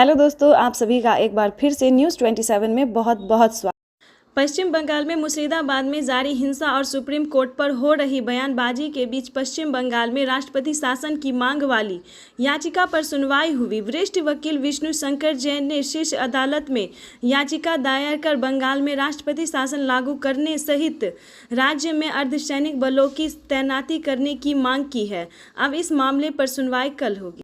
Hello दोस्तों, आप सभी का एक बार फिर से न्यूज़ 27 में बहुत बहुत स्वागत। पश्चिम बंगाल में मुर्शिदाबाद में जारी हिंसा और सुप्रीम कोर्ट पर हो रही बयानबाजी के बीच पश्चिम बंगाल में राष्ट्रपति शासन की मांग वाली याचिका पर सुनवाई हुई। वरिष्ठ वकील विष्णु शंकर जैन ने शीर्ष अदालत में याचिका दायर कर बंगाल में राष्ट्रपति शासन लागू करने सहित राज्य में अर्धसैनिक बलों की तैनाती करने की मांग की है। अब इस मामले पर सुनवाई कल होगी।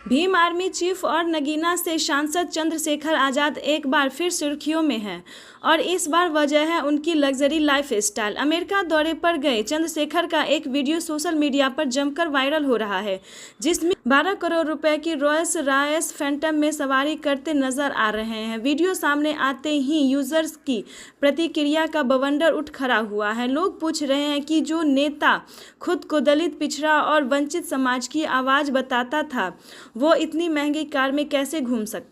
भीम आर्मी चीफ और नगीना से सांसद चंद्रशेखर आजाद एक बार फिर सुर्खियों में हैं और इस बार वजह है उनकी लग्जरी लाइफस्टाइल। अमेरिका दौरे पर गए चंद्रशेखर का एक वीडियो सोशल मीडिया पर जमकर वायरल हो रहा है, जिसमें 12 करोड़ रुपए की रॉयल्स रॉयस फैंटम में सवारी करते नजर आ रहे हैं। वीडियो सामने आते ही यूजर्स की प्रतिक्रिया का बवंडर उठ खड़ा हुआ है। लोग पूछ रहे हैं कि जो नेता खुद को दलित, पिछड़ा और वंचित समाज की आवाज बताता था, वो इतनी महंगी कार में कैसे घूम सकता।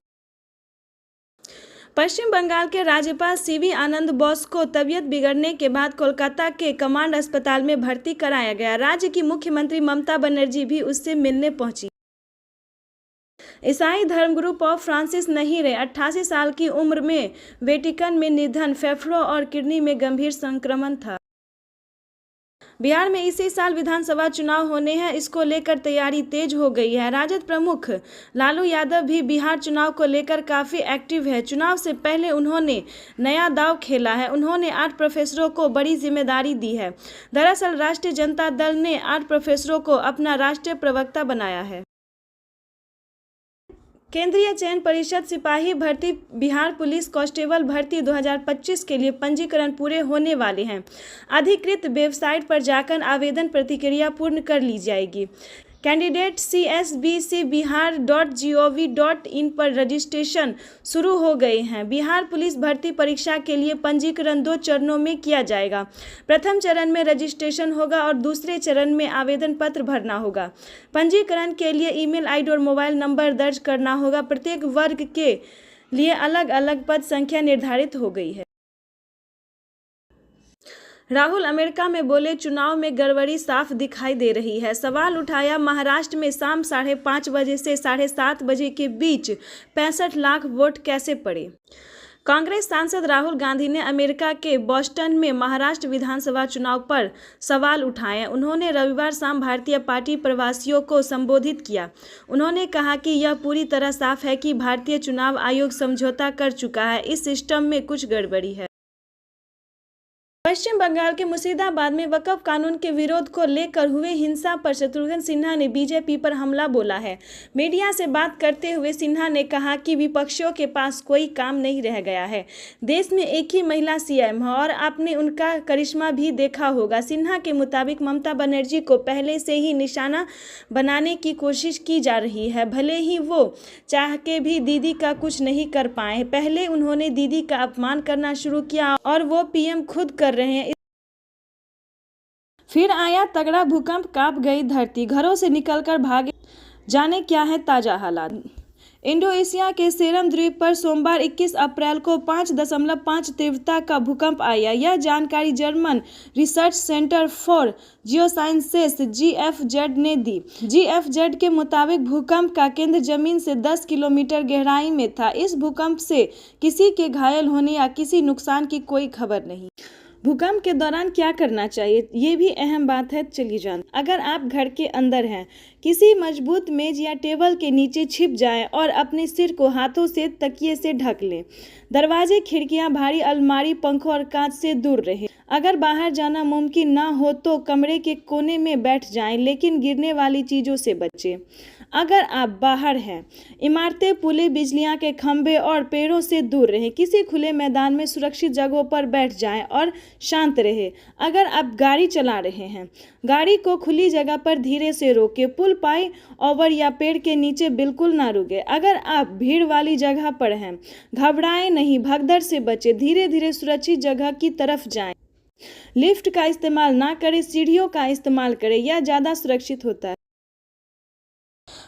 पश्चिम बंगाल के राज्यपाल सीवी आनंद बोस को तबीयत बिगड़ने के बाद कोलकाता के कमांड अस्पताल में भर्ती कराया गया। राज्य की मुख्यमंत्री ममता बनर्जी भी उससे मिलने पहुंची। ईसाई धर्मगुरु पोप फ्रांसिस नहीं रहे। 88 साल की उम्र में वेटिकन में निधन। फेफड़ों और किडनी में गंभीर संक्रमण था। बिहार में इसी साल विधानसभा चुनाव होने हैं, इसको लेकर तैयारी तेज हो गई है। राजद प्रमुख लालू यादव भी बिहार चुनाव को लेकर काफी एक्टिव है। चुनाव से पहले उन्होंने नया दांव खेला है। उन्होंने 8 प्रोफेसरों को बड़ी जिम्मेदारी दी है। दरअसल राष्ट्रीय जनता दल ने 8 प्रोफेसरों को अपना राष्ट्रीय प्रवक्ता बनाया है। केंद्रीय चयन परिषद सिपाही भर्ती बिहार पुलिस कांस्टेबल भर्ती 2025 के लिए पंजीकरण पूरे होने वाले हैं। अधिकृत वेबसाइट पर जाकर आवेदन प्रक्रिया पूर्ण कर ली जाएगी। कैंडिडेट csbcbihar.gov.in पर रजिस्ट्रेशन शुरू हो गए हैं। बिहार पुलिस भर्ती परीक्षा के लिए पंजीकरण 2 चरणों में किया जाएगा। प्रथम चरण में रजिस्ट्रेशन होगा और दूसरे चरण में आवेदन पत्र भरना होगा। पंजीकरण के लिए ईमेल आईडी और मोबाइल नंबर दर्ज करना होगा। प्रत्येक वर्ग के लिए अलग अलग पद संख्या निर्धारित हो गई है। राहुल अमेरिका में बोले, चुनाव में गड़बड़ी साफ दिखाई दे रही है। सवाल उठाया, महाराष्ट्र में शाम 5:30 बजे से 7:30 बजे के बीच 65 लाख वोट कैसे पड़े। कांग्रेस सांसद राहुल गांधी ने अमेरिका के बोस्टन में महाराष्ट्र विधानसभा चुनाव पर सवाल उठाए। उन्होंने रविवार शाम भारतीय पार्टी प्रवासियों को संबोधित किया। उन्होंने कहा कि यह पूरी तरह साफ है कि भारतीय चुनाव आयोग समझौता कर चुका है। इस सिस्टम में कुछ गड़बड़ी है। पश्चिम बंगाल के मुर्शिदाबाद में वक्फ कानून के विरोध को लेकर हुए हिंसा पर शत्रुघ्न सिन्हा ने बीजेपी पर हमला बोला है। मीडिया से बात करते हुए सिन्हा ने कहा कि विपक्षियों के पास कोई काम नहीं रह गया है। देश में एक ही महिला सीएम है और आपने उनका करिश्मा भी देखा होगा। सिन्हा के मुताबिक ममता बनर्जी को पहले से ही निशाना बनाने की कोशिश की जा रही है। भले ही वो चाह के भी दीदी का कुछ नहीं कर पाए। पहले उन्होंने दीदी का अपमान करना शुरू किया और वो पीएम खुद कर रहे हैं। फिर आया तगड़ा भूकंप, कांप गई धरती, घरों से निकलकर भागे। जाने क्या है ताजा हालात। इंडोनेशिया के सेरम द्वीप पर सोमवार 21 अप्रैल को 5.5 तीव्रता का भूकंप आया। यह जानकारी German research centre for geosciences GFZ ने दी। GFZ के मुताबिक भूकंप का केंद्र जमीन से 10 किलोमीटर गहराई में था। इस भूकंप से किसी के घायल होने या किसी नुकसान की कोई खबर नहीं। भूकंप के दौरान क्या करना चाहिए, ये भी अहम बात है, चलिए जानते। अगर आप घर के अंदर हैं, किसी मजबूत मेज या टेबल के नीचे छिप जाएं और अपने सिर को हाथों से तकिए से ढक लें। दरवाजे, खिड़कियां, भारी अलमारी, पंखों और कांच से दूर रहें। अगर बाहर जाना मुमकिन ना हो तो कमरे के कोने में बैठ जाएं, लेकिन गिरने वाली चीज़ों से बचें। अगर आप बाहर हैं, इमारतें, पुलें, बिजलियां के खंभे और पेड़ों से दूर रहें। किसी खुले मैदान में सुरक्षित जगहों पर बैठ जाएं और शांत रहें। अगर आप गाड़ी चला रहे हैं, गाड़ी को खुली जगह पर धीरे से रोकें। पुल, पाई ओवर या पेड़ के नीचे बिल्कुल ना रुकें। अगर आप भीड़ वाली जगह पर हैं, घबराएं नहीं, भगदड़ से बचें। धीरे धीरे सुरक्षित जगह की तरफ जाएं। लिफ्ट का इस्तेमाल ना करें, सीढ़ियों का इस्तेमाल करें, यह ज़्यादा सुरक्षित होता है।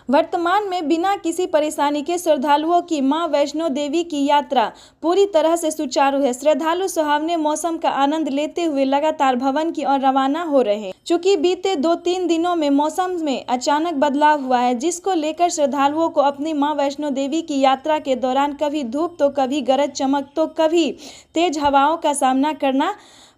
वर्तमान में बिना किसी परेशानी के श्रद्धालुओं की मां वैष्णो देवी की यात्रा पूरी तरह से सुचारू है। श्रद्धालु सुहावने मौसम का आनंद लेते हुए लगातार भवन की ओर रवाना हो रहे हैं। चूंकि बीते 2-3 दिनों में मौसम में अचानक बदलाव हुआ है, जिसको लेकर श्रद्धालुओं को अपनी मां वैष्णो देवी की यात्रा के दौरान कभी धूप तो कभी गरज चमक तो कभी तेज हवाओं का सामना करना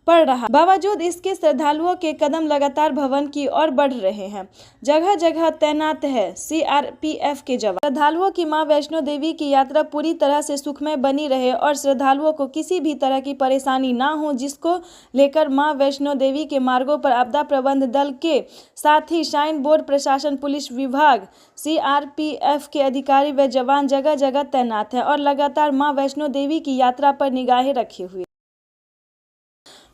पड़ रहा। बावजूद इसके श्रद्धालुओं के कदम लगातार भवन की ओर बढ़ रहे हैं। जगह जगह तैनात है सीआरपीएफ के जवान। श्रद्धालुओं की मां वैष्णो देवी की यात्रा पूरी तरह से सुखमय बनी रहे और श्रद्धालुओं को किसी भी तरह की परेशानी ना हो, जिसको लेकर मां वैष्णो देवी के मार्गों पर आपदा प्रबंध दल के साथ ही श्राइन बोर्ड प्रशासन, पुलिस विभाग, सीआरपीएफ के अधिकारी व जवान जगह जगह तैनात है और लगातार मां वैष्णो देवी की यात्रा पर निगाहें रखे हुए।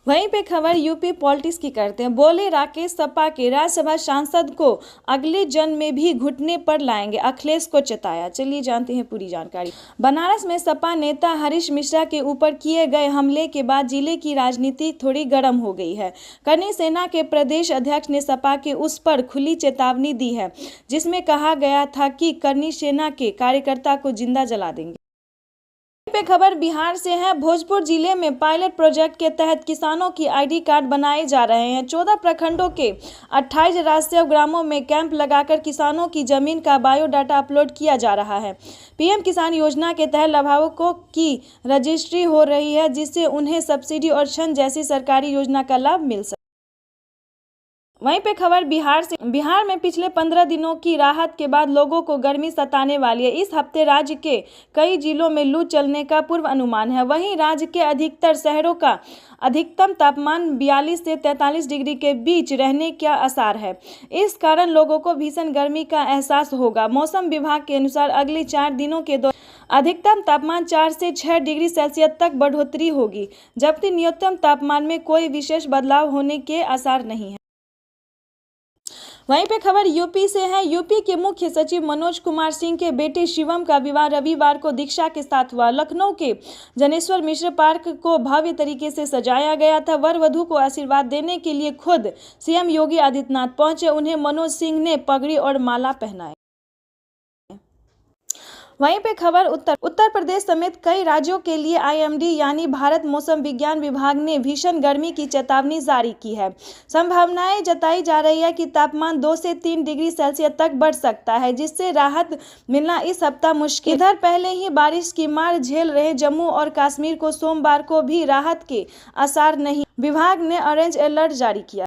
वहीं पे खबर यूपी पॉलिटिक्स की करते हैं। बोले राकेश सपा के राज्यसभा सांसद को अगले जन्म में भी घुटने पर लाएंगे, अखिलेश को चेताया। चलिए जानते हैं पूरी जानकारी। बनारस में सपा नेता हरीश मिश्रा के ऊपर किए गए हमले के बाद जिले की राजनीति थोड़ी गर्म हो गई है। करनी सेना के प्रदेश अध्यक्ष ने सपा के उस पर खुली चेतावनी दी है, जिसमें कहा गया था कि करनी सेना के कार्यकर्ता को जिंदा जला देंगे। पे खबर बिहार से है। भोजपुर जिले में पायलट प्रोजेक्ट के तहत किसानों की आईडी कार्ड बनाए जा रहे हैं। 14 प्रखंडों के 28 राष्ट्रीय ग्रामों में कैंप लगाकर किसानों की जमीन का बायोडाटा अपलोड किया जा रहा है। पीएम किसान योजना के तहत लाभार्थियों की रजिस्ट्री हो रही है, जिससे उन्हें सब्सिडी और ऋण जैसी सरकारी योजना का लाभ मिल सके। वहीं पे खबर बिहार से। बिहार में पिछले 15 दिनों की राहत के बाद लोगों को गर्मी सताने वाली है। इस हफ्ते राज्य के कई जिलों में लू चलने का पूर्व अनुमान है। वहीं राज्य के अधिकतर शहरों का अधिकतम तापमान 42 से 43 डिग्री के बीच रहने का आसार है। इस कारण लोगों को भीषण गर्मी का एहसास होगा। मौसम विभाग के अनुसार अगले 4 दिनों के दौरान अधिकतम तापमान 4 से 6 डिग्री सेल्सियस तक बढ़ोतरी होगी, जबकि न्यूनतम तापमान में कोई विशेष बदलाव होने के आसार नहीं है। वहीं पे खबर यूपी से है। यूपी के मुख्य सचिव मनोज कुमार सिंह के बेटे शिवम का विवाह रविवार को दीक्षा के साथ हुआ। लखनऊ के जनेश्वर मिश्र पार्क को भव्य तरीके से सजाया गया था। वर वधू को आशीर्वाद देने के लिए खुद सीएम योगी आदित्यनाथ पहुंचे। उन्हें मनोज सिंह ने पगड़ी और माला पहनाए। वहीं पे खबर उत्तर प्रदेश समेत कई राज्यों के लिए आईएमडी यानी भारत मौसम विज्ञान विभाग ने भीषण गर्मी की चेतावनी जारी की है। संभावनाएं जताई जा रही है कि तापमान 2 से 3 डिग्री सेल्सियस तक बढ़ सकता है, जिससे राहत मिलना इस हफ्ता मुश्किल। इधर पहले ही बारिश की मार झेल रहे जम्मू और कश्मीर को सोमवार को भी राहत के आसार नहीं। विभाग ने ऑरेंज अलर्ट जारी किया।